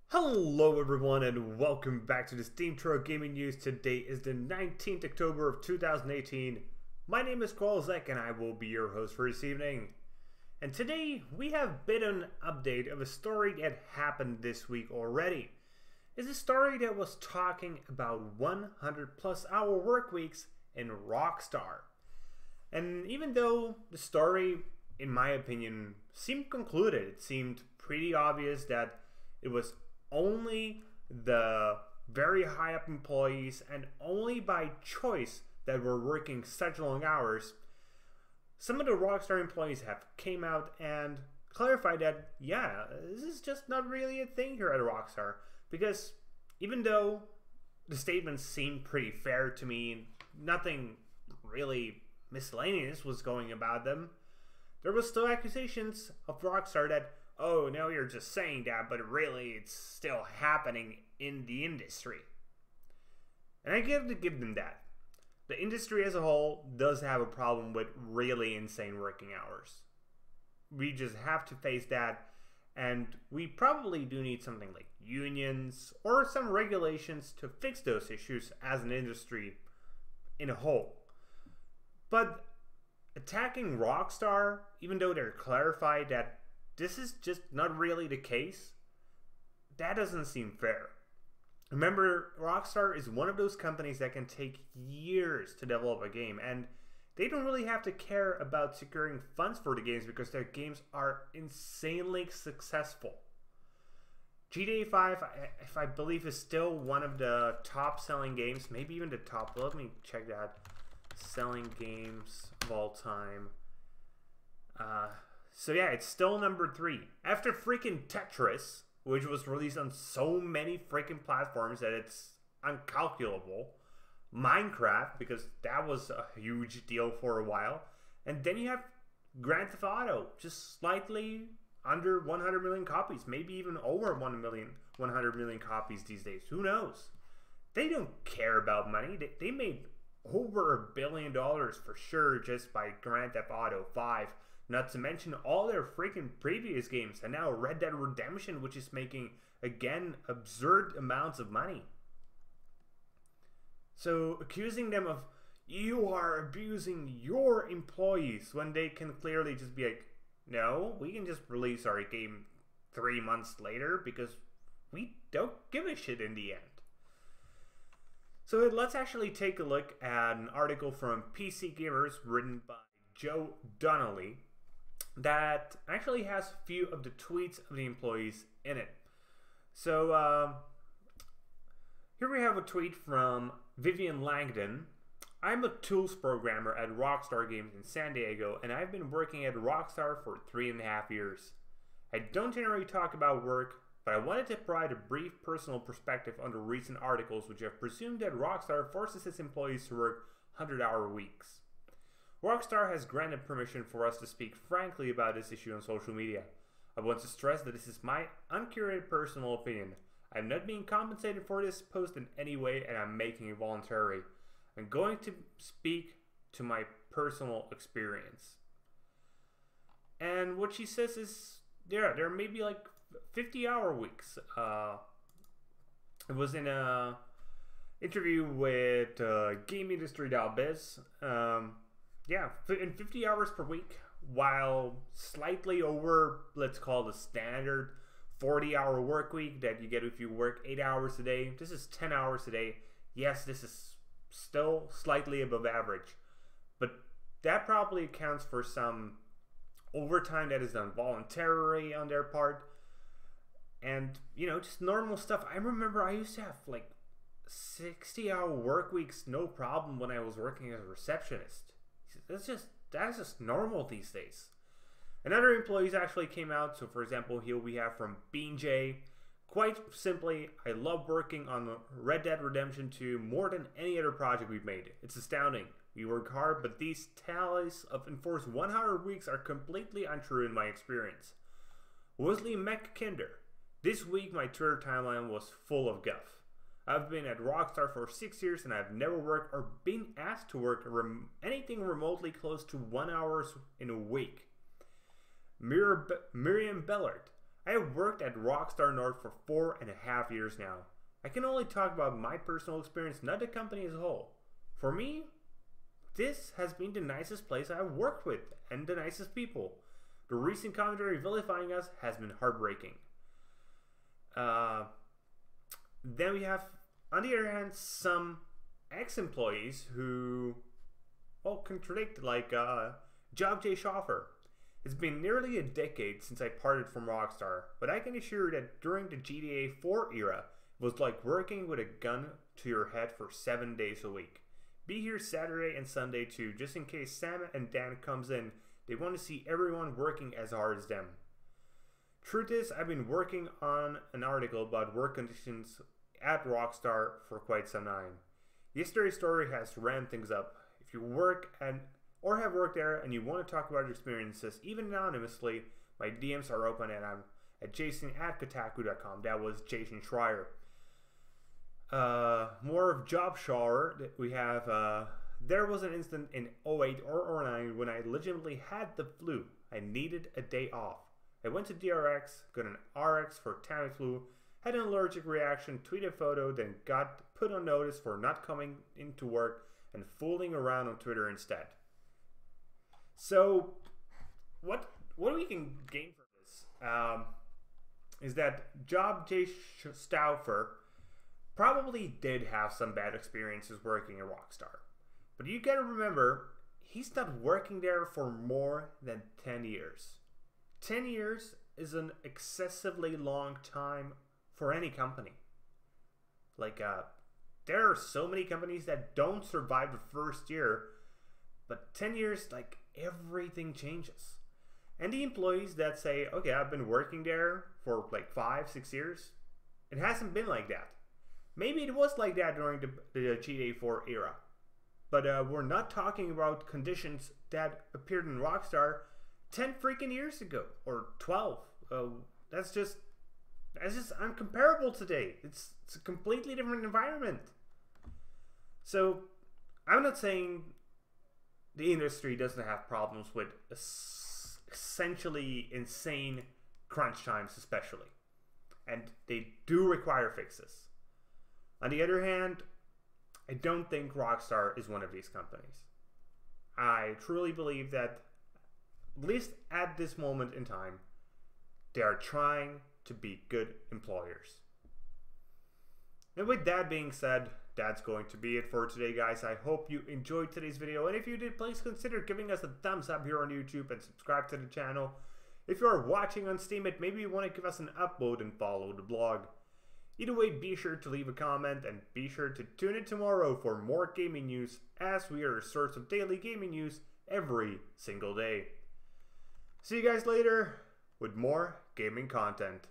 Hello everyone and welcome back to the SteemTrail Gaming News. Today is the 19th October of 2018. My name is Kralizec and I will be your host for this evening. And today we have a bit of an update of a story that happened this week already. It's a story that was talking about 100 plus hour work weeks in Rockstar. And even though the story, in my opinion, seemed concluded, it seemed pretty obvious that it was only the very high up employees and only by choice that were working such long hours, some of the Rockstar employees have came out and clarified that, yeah, this is just not really a thing here at Rockstar. Because even though the statements seemed pretty fair to me, nothing really miscellaneous was going about them, there was still accusations of Rockstar that, oh, no, you're just saying that, but really it's still happening in the industry. And I have to give them that. The industry as a whole does have a problem with really insane working hours. We just have to face that, and we probably do need something like unions or some regulations to fix those issues as an industry in a whole. But attacking Rockstar, even though they're clarified that this is just not really the case, that doesn't seem fair. Remember, Rockstar is one of those companies that can take years to develop a game, and they don't really have to care about securing funds for the games because their games are insanely successful. GTA 5, if I believe, is still one of the top selling games, maybe even the top, let me check that, selling games of all time. So yeah, it's still number 3. After freaking Tetris, which was released on so many freaking platforms that it's uncalculable. Minecraft, because that was a huge deal for a while. And then you have Grand Theft Auto, just slightly under 100 million copies. Maybe even over 100 million copies these days. Who knows? They don't care about money. They made over $1 billion for sure just by Grand Theft Auto 5. Not to mention all their freaking previous games, and now Red Dead Redemption, which is making, again, absurd amounts of money. So accusing them of, you are abusing your employees, when they can clearly just be like, no, we can just release our game 3 months later because we don't give a shit in the end. So let's actually take a look at an article from PC Gamers written by Joe Donnelly that actually has a few of the tweets of the employees in it. So here we have a tweet from Vivian Langdon. I'm a tools programmer at Rockstar Games in San Diego, and I've been working at Rockstar for 3.5 years. I don't generally talk about work, but I wanted to provide a brief personal perspective on the recent articles which have presumed that Rockstar forces its employees to work 100-hour weeks. Rockstar has granted permission for us to speak frankly about this issue on social media. I want to stress that this is my uncurated personal opinion. I'm not being compensated for this post in any way, and I'm making it voluntary. I'm going to speak to my personal experience. And what she says is, there may be like 50-hour weeks. It was in a interview with GameIndustry.biz. Yeah, in 50 hours per week, while slightly over, let's call the standard 40-hour work week that you get if you work 8 hours a day. This is 10 hours a day. Yes, this is still slightly above average, but that probably accounts for some overtime that is done voluntarily on their part, and you know, just normal stuff. I remember I used to have like 60-hour work weeks, no problem, when I was working as a receptionist. That's just normal these days. And other employees actually came out. So for example, here we have from Bean J. Quite simply, I love working on Red Dead Redemption 2 more than any other project we've made. It's astounding. We work hard, but these tallies of enforced 100 weeks are completely untrue in my experience. Wesley McKinder. This week my Twitter timeline was full of guff. I've been at Rockstar for 6 years and I've never worked or been asked to work anything remotely close to 1 hour in a week. Miriam Bellard. I have worked at Rockstar North for 4.5 years now. I can only talk about my personal experience, not the company as a whole. For me, this has been the nicest place I've worked with and the nicest people. The recent commentary vilifying us has been heartbreaking. Then we have, on the other hand, some ex-employees who, well, contradict, like Job J. Schoffer. It's been nearly a decade since I parted from Rockstar, but I can assure you that during the GTA 4 era, it was like working with a gun to your head for 7 days a week. Be here Saturday and Sunday too, just in case Sam and Dan comes in. They want to see everyone working as hard as them. Truth is, I've been working on an article about work conditions at Rockstar for quite some time. Yesterday's story has ramped things up. If you work or have worked there and you want to talk about your experiences, even anonymously, my DMs are open and I'm at jason@kotaku.com. That was Jason Schreier. More of job shower that we have. There was an instant in 08 or 09 when I legitimately had the flu. I needed a day off. I went to DRX, got an RX for Tamiflu, had an allergic reaction, tweeted a photo, then got put on notice for not coming into work and fooling around on Twitter instead. So, what we can gain from this is that Job J. Stauffer probably did have some bad experiences working at Rockstar. But you gotta remember, he's not working there for more than 10 years. 10 years is an excessively long time for any company. Like, there are so many companies that don't survive the first year, but 10 years, like, everything changes. And the employees that say, okay, I've been working there for like 5-6 years, it hasn't been like that. Maybe it was like that during the GTA 4 era. But we're not talking about conditions that appeared in Rockstar 10 freaking years ago, or 12. That's just uncomparable today. It's a completely different environment. So, I'm not saying the industry doesn't have problems with essentially insane crunch times especially. And they do require fixes. On the other hand, I don't think Rockstar is one of these companies. I truly believe that, at least at this moment in time, they are trying to be good employers. And with that being said, that's going to be it for today, guys. I hope you enjoyed today's video, and if you did, please consider giving us a thumbs up here on YouTube and subscribe to the channel. If you are watching on Steam, maybe you want to give us an upvote and follow the blog. Either way, be sure to leave a comment and be sure to tune in tomorrow for more gaming news, as we are a source of daily gaming news every single day. See you guys later with more gaming content.